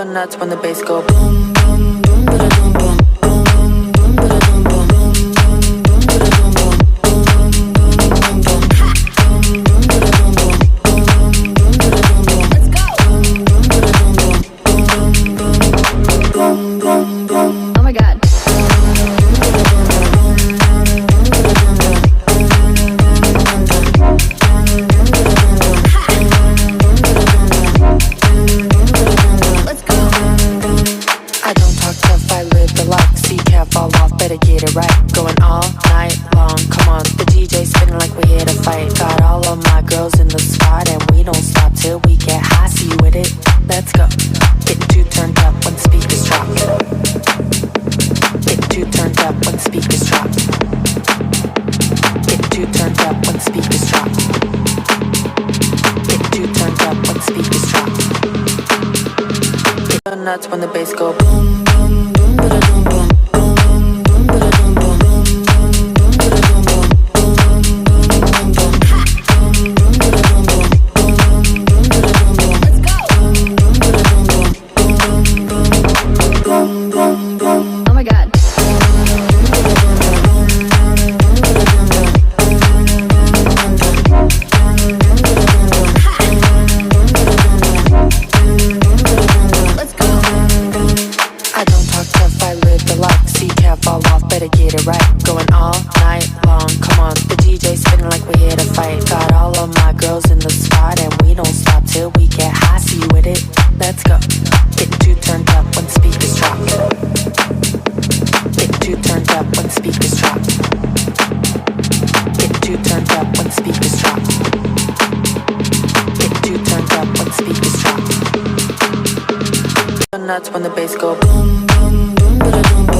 Nuts when the bass go boom boom boom ba boom boom boom boom ba boom boom boom boom ba boom boom boom boom boom boom boom ba boom boom boom boom ba boom boom. Let's go. Boom ba boom boom boom boom boom. Oh my god. Better get it right, going all night long. Come on, the DJ spinning like we're here to fight. Got all of my girls in the spot, and we don't stop till we get high. See you with it? Let's go. Getting too turned up when the speakers drop. Getting too turned up when the speakers drop. Getting too turned up when the speakers drop. Getting too turned up when the speakers drop. Get nuts when the bass go boom boom boom ba boom boom. Better get it right, going all night long. Come on, the DJ spinning like we're here to fight. Got all of my girls in the spot, and we don't stop till we get high. See you with it? Let's go. Getting too turned up when the speakers drop. Getting too turned up when the speakers drop. Getting too turned up when the speakers drop. Getting too turned up when the speakers drop. Nuts when the bass go boom boom boom ba boom boom.